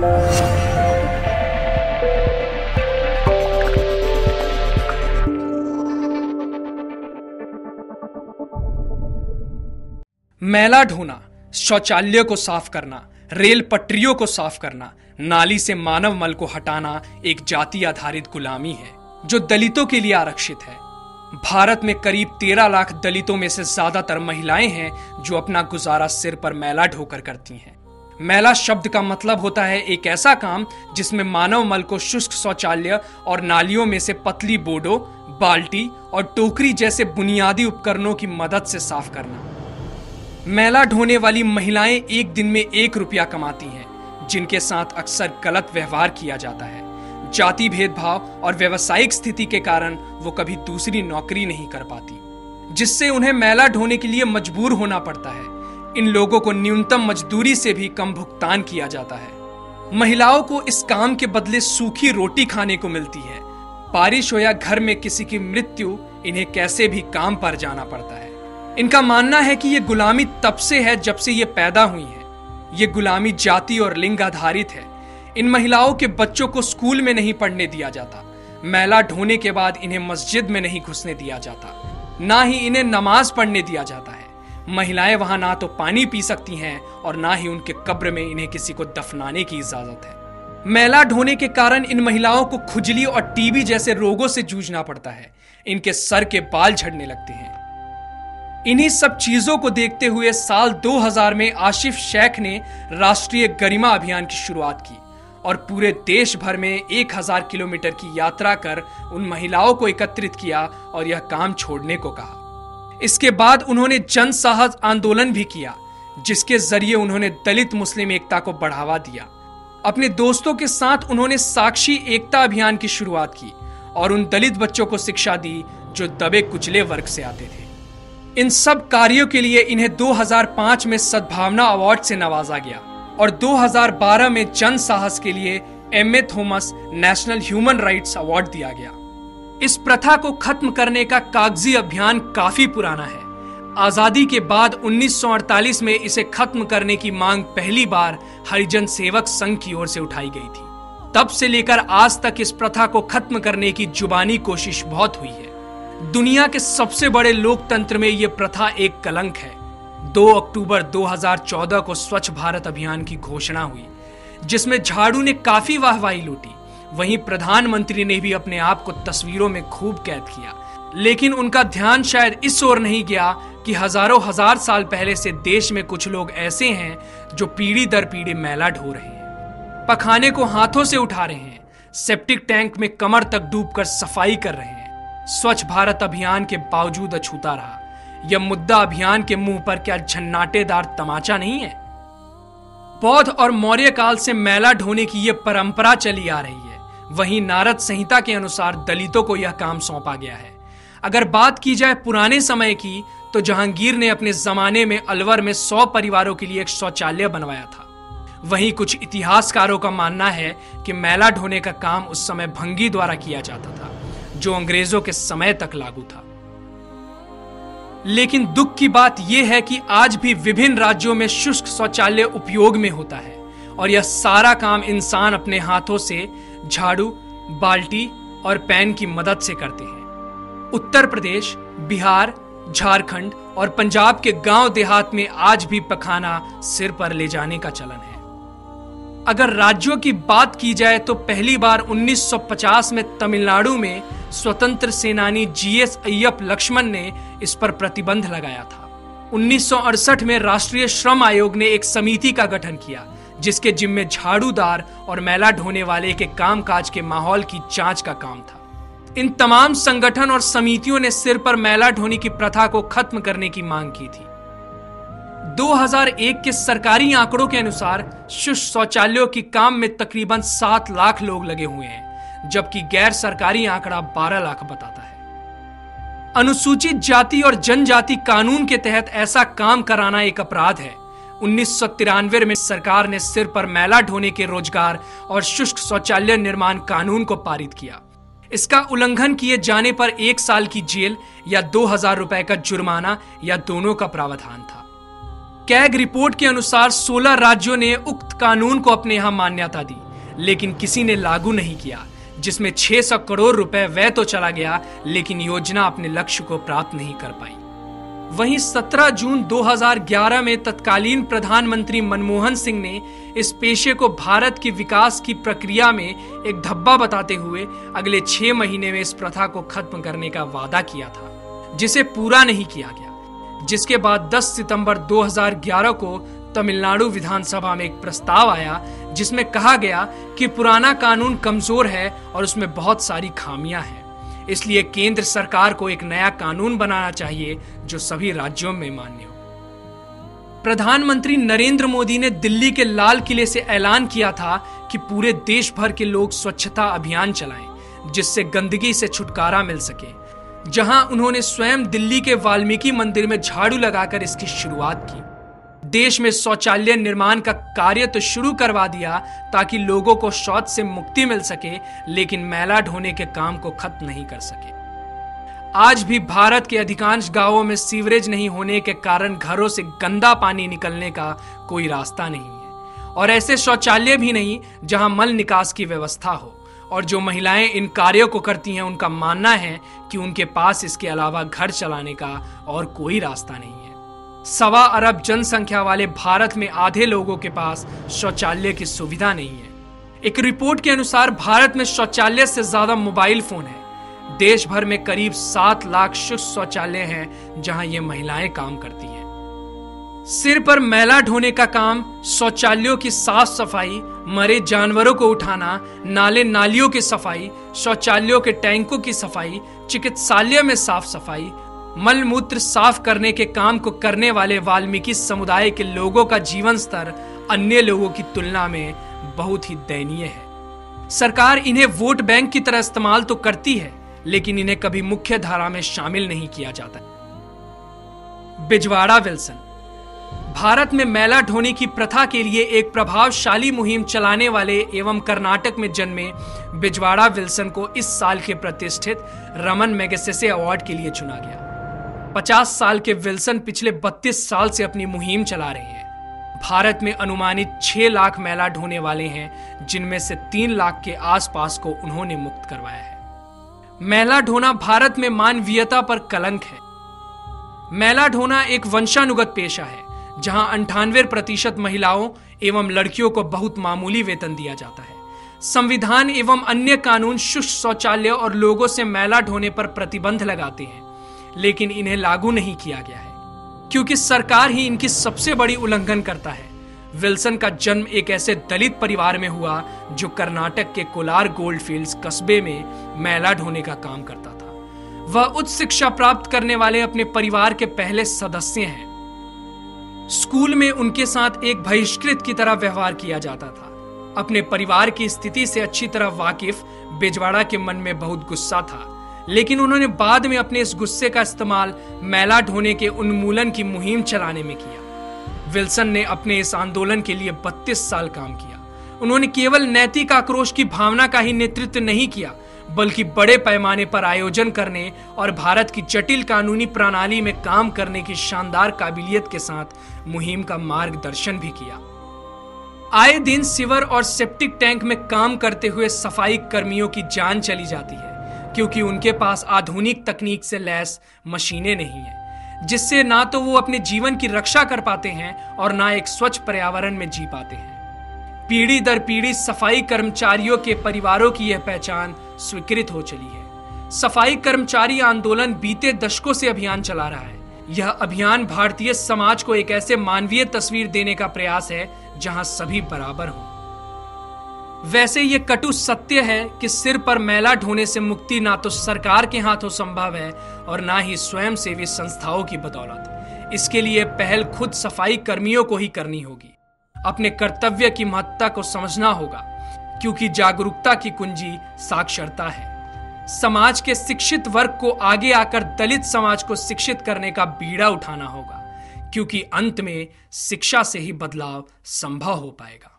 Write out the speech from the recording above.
मैला ढोना, शौचालय को साफ करना, रेल पटरियों को साफ करना, नाली से मानव मल को हटाना एक जाति आधारित गुलामी है जो दलितों के लिए आरक्षित है। भारत में करीब 13 लाख दलितों में से ज्यादातर महिलाएं हैं जो अपना गुजारा सिर पर मैला ढोकर करती हैं। मैला शब्द का मतलब होता है एक ऐसा काम जिसमें मानव मल को शुष्क शौचालय और नालियों में से पतली बोडो, बाल्टी और टोकरी जैसे बुनियादी उपकरणों की मदद से साफ करना। मैला ढोने वाली महिलाएं एक दिन में 1 रुपया कमाती हैं, जिनके साथ अक्सर गलत व्यवहार किया जाता है। जाति भेदभाव और व्यवसायिक स्थिति के कारण वो कभी दूसरी नौकरी नहीं कर पाती, जिससे उन्हें मैला ढोने के लिए मजबूर होना पड़ता है। इन लोगों को न्यूनतम मजदूरी से भी कम भुगतान किया जाता है। महिलाओं को इस काम के बदले सूखी रोटी खाने को मिलती है। बारिश हो या घर में किसी की मृत्यु, इन्हें कैसे भी काम पर जाना पड़ता है। इनका मानना है कि ये गुलामी तब से है जब से ये पैदा हुई है। ये गुलामी जाति और लिंग आधारित है। इन महिलाओं के बच्चों को स्कूल में नहीं पढ़ने दिया जाता। मैला ढोने के बाद इन्हें मस्जिद में नहीं घुसने दिया जाता, ना ही इन्हें नमाज पढ़ने दिया जाता है। महिलाएं वहां ना तो पानी पी सकती हैं और ना ही उनके कब्र में इन्हें किसी को दफनाने की इजाजत है। मैला ढोने के कारण इन महिलाओं को खुजली और टीबी जैसे रोगों से जूझना पड़ता है। इनके सर के बाल झड़ने लगते हैं। इन्हीं सब चीजों को देखते हुए साल 2000 में आसिफ शेख ने राष्ट्रीय गरिमा अभियान की शुरुआत की और पूरे देश भर में 1000 किलोमीटर की यात्रा कर उन महिलाओं को एकत्रित किया और यह काम छोड़ने को कहा। इसके बाद उन्होंने जन साहस आंदोलन भी किया, जिसके जरिए उन्होंने दलित मुस्लिम एकता को बढ़ावा दिया। अपने दोस्तों के साथ उन्होंने साक्षी एकता अभियान की शुरुआत की और उन दलित बच्चों को शिक्षा दी जो दबे कुचले वर्ग से आते थे। इन सब कार्यों के लिए इन्हें 2005 में सद्भावना अवार्ड से नवाजा गया और 2012 में जन साहस के लिए M A. Thomas national human rights award दिया गया। इस प्रथा को खत्म करने का कागजी अभियान काफी पुराना है। आजादी के बाद 1948 में इसे खत्म करने की मांग पहली बार हरिजन सेवक संघ की ओर से उठाई गई थी। तब से लेकर आज तक इस प्रथा को खत्म करने की जुबानी कोशिश बहुत हुई है। दुनिया के सबसे बड़े लोकतंत्र में यह प्रथा एक कलंक है। 2 अक्टूबर 2014 को स्वच्छ भारत अभियान की घोषणा हुई, जिसमें झाड़ू ने काफी वाहवाही लूटी। वहीं प्रधानमंत्री ने भी अपने आप को तस्वीरों में खूब कैद किया, लेकिन उनका ध्यान शायद इस ओर नहीं गया कि हजारों हजार साल पहले से देश में कुछ लोग ऐसे हैं जो पीढ़ी दर पीढ़ी मैला ढो रहे हैं, पखाने को हाथों से उठा रहे हैं, सेप्टिक टैंक में कमर तक डूबकर सफाई कर रहे हैं। स्वच्छ भारत अभियान के बावजूद अछूता रहा। यह मुद्दा अभियान के मुंह पर क्या झन्नाटेदार तमाचा नहीं है? बौद्ध और मौर्य काल से मैला ढोने की यह परंपरा चली आ रही है। वहीं नारद संहिता के अनुसार दलितों को यह काम सौंपा गया है। अगर बात की जाए पुराने समय की, तो जहांगीर ने अपने जमाने में अलवर में 100 परिवारों के लिए एक शौचालय बनवाया था। वहीं कुछ इतिहासकारों का मानना है कि मैला ढोने का काम उस समय भंगी द्वारा किया जाता था, जो अंग्रेजों के समय तक लागू था। लेकिन दुख की बात यह है कि आज भी विभिन्न राज्यों में शुष्क शौचालय उपयोग में होता है और यह सारा काम इंसान अपने हाथों से झाड़ू, बाल्टी और पैन की मदद से करते हैं। उत्तर प्रदेश, बिहार, झारखंड और पंजाब के गांव देहात में आज भी पखाना सिर पर ले जाने का चलन है। अगर राज्यों की बात की जाए तो पहली बार 1950 में तमिलनाडु में स्वतंत्र सेनानी जीएस अय्यप लक्ष्मण ने इस पर प्रतिबंध लगाया था। 1968 में राष्ट्रीय श्रम आयोग ने एक समिति का गठन किया, जिसके जिम्मे झाड़ूदार और मैला ढोने वाले के कामकाज के माहौल की जांच का काम था। इन तमाम संगठन और समितियों ने सिर पर मैला ढोने की प्रथा को खत्म करने की मांग की थी। 2001 के सरकारी आंकड़ों के अनुसार शुष्क शौचालयों की काम में तकरीबन 7 लाख लोग लगे हुए हैं, जबकि गैर सरकारी आंकड़ा 12 लाख बताता है। अनुसूचित जाति और जनजाति कानून के तहत ऐसा काम कराना एक अपराध है। 1993 में सरकार ने सिर पर मैला ढोने के रोजगार और शुष्क शौचालय निर्माण कानून को पारित किया। इसका उल्लंघन किए जाने पर 1 साल की जेल या 2000 रुपए का जुर्माना या दोनों का प्रावधान था। कैग रिपोर्ट के अनुसार 16 राज्यों ने उक्त कानून को अपने यहां मान्यता दी, लेकिन किसी ने लागू नहीं किया, जिसमें 600 करोड़ रुपए व्यय तो चला गया, लेकिन योजना अपने लक्ष्य को प्राप्त नहीं कर पाई। वहीं 17 जून 2011 में तत्कालीन प्रधानमंत्री मनमोहन सिंह ने इस पेशे को भारत की विकास की प्रक्रिया में एक धब्बा बताते हुए अगले 6 महीने में इस प्रथा को खत्म करने का वादा किया था, जिसे पूरा नहीं किया गया। जिसके बाद 10 सितंबर 2011 को तमिलनाडु विधानसभा में एक प्रस्ताव आया, जिसमें कहा गया कि पुराना कानून कमजोर है और उसमें बहुत सारी खामियां हैं, इसलिए केंद्र सरकार को एक नया कानून बनाना चाहिए जो सभी राज्यों में मान्य हो। प्रधानमंत्री नरेंद्र मोदी ने दिल्ली के लाल किले से ऐलान किया था कि पूरे देश भर के लोग स्वच्छता अभियान चलाएं, जिससे गंदगी से छुटकारा मिल सके। जहां उन्होंने स्वयं दिल्ली के वाल्मीकि मंदिर में झाड़ू लगाकर इसकी शुरुआत की। देश में शौचालय निर्माण का कार्य तो शुरू करवा दिया ताकि लोगों को शौच से मुक्ति मिल सके, लेकिन मैला ढोने के काम को खत्म नहीं कर सके। आज भी भारत के अधिकांश गांवों में सीवरेज नहीं होने के कारण घरों से गंदा पानी निकलने का कोई रास्ता नहीं है, और ऐसे शौचालय भी नहीं जहां मल निकास की व्यवस्था हो। और जो महिलाएं इन कार्यों को करती हैं, उनका मानना है कि उनके पास इसके अलावा घर चलाने का और कोई रास्ता नहीं है। 1.25 अरब जनसंख्या वाले भारत में आधे लोगों के पास शौचालय की सुविधा नहीं है। एक रिपोर्ट के अनुसार भारत में शौचालय से ज्यादा मोबाइल फोन है। देश भर में करीब 7 लाख शुष्क शौचालय हैं जहां ये महिलाएं काम करती हैं। सिर पर मैला ढोने का काम, शौचालयों की साफ सफाई, मरे जानवरों को उठाना, नाले नालियों की सफाई, शौचालयों के टैंकों की सफाई, चिकित्सालय में साफ सफाई, मल मूत्र साफ करने के काम को करने वाले वाल्मीकि समुदाय के लोगों का जीवन स्तर अन्य लोगों की तुलना में बहुत ही दयनीय है। सरकार इन्हें वोट बैंक की तरह इस्तेमाल तो करती है, लेकिन इन्हें कभी मुख्य धारा में शामिल नहीं किया जाता। बिजवाड़ा विल्सन। भारत में मैला ढोने की प्रथा के लिए एक प्रभावशाली मुहिम चलाने वाले एवं कर्नाटक में जन्मे बिजवाड़ा विल्सन को इस साल के प्रतिष्ठित रमन मैगसेसे अवार्ड के लिए चुना गया। 50 साल के विल्सन पिछले 32 साल से अपनी मुहिम चला रहे हैं। भारत में अनुमानित 6 लाख मैला ढोने वाले हैं, जिनमें से 3 लाख के आसपास को उन्होंने मुक्त करवाया है। मैला ढोना भारत में मानवीयता पर कलंक है। मैला ढोना एक वंशानुगत पेशा है, जहां 98% महिलाओं एवं लड़कियों को बहुत मामूली वेतन दिया जाता है। संविधान एवं अन्य कानून शुष्क शौचालय और लोगों से मैला ढोने पर प्रतिबंध लगाते हैं, लेकिन इन्हें लागू नहीं किया गया है, क्योंकि सरकार ही इनकी सबसे बड़ी उल्लंघन करता है। विल्सन का जन्म एक ऐसे दलित परिवार में हुआ जो कर्नाटक के कोलार गोल्डफील्ड्स कस्बे में मैला ढोने का काम करता था। वह उच्च शिक्षा प्राप्त करने वाले अपने परिवार के पहले सदस्य हैं। स्कूल में उनके साथ एक बहिष्कृत की तरह व्यवहार किया जाता था। अपने परिवार की स्थिति से अच्छी तरह वाकिफ बिजवाड़ा के मन में बहुत गुस्सा था, लेकिन उन्होंने बाद में अपने इस गुस्से का इस्तेमाल मैला ढोने के उन्मूलन की मुहिम चलाने में किया। विल्सन ने अपने इस आंदोलन के लिए 32 साल काम किया। उन्होंने केवल नैतिक आक्रोश की भावना का ही नेतृत्व नहीं किया, बल्कि बड़े पैमाने पर आयोजन करने और भारत की जटिल कानूनी प्रणाली में काम करने की शानदार काबिलियत के साथ मुहिम का मार्गदर्शन भी किया। आए दिन सीवर और सेप्टिक टैंक में काम करते हुए सफाई कर्मियों की जान चली जाती है, क्योंकि उनके पास आधुनिक तकनीक से लैस मशीनें नहीं हैं, जिससे ना तो वो अपने जीवन की रक्षा कर पाते हैं और ना एक स्वच्छ पर्यावरण में जी पाते हैं। पीढ़ी दर पीढ़ी सफाई कर्मचारियों के परिवारों की यह पहचान स्वीकृत हो चली है। सफाई कर्मचारी आंदोलन बीते दशकों से अभियान चला रहा है। यह अभियान भारतीय समाज को एक ऐसे मानवीय तस्वीर देने का प्रयास है जहां सभी बराबर हों। वैसे ये कटु सत्य है कि सिर पर मैला ढोने से मुक्ति ना तो सरकार के हाथों संभव है और ना ही स्वयंसेवी संस्थाओं की बदौलत। इसके लिए पहल खुद सफाई कर्मियों को ही करनी होगी। अपने कर्तव्य की महत्ता को समझना होगा, क्योंकि जागरूकता की कुंजी साक्षरता है। समाज के शिक्षित वर्ग को आगे आकर दलित समाज को शिक्षित करने का बीड़ा उठाना होगा, क्योंकि अंत में शिक्षा से ही बदलाव संभव हो पाएगा।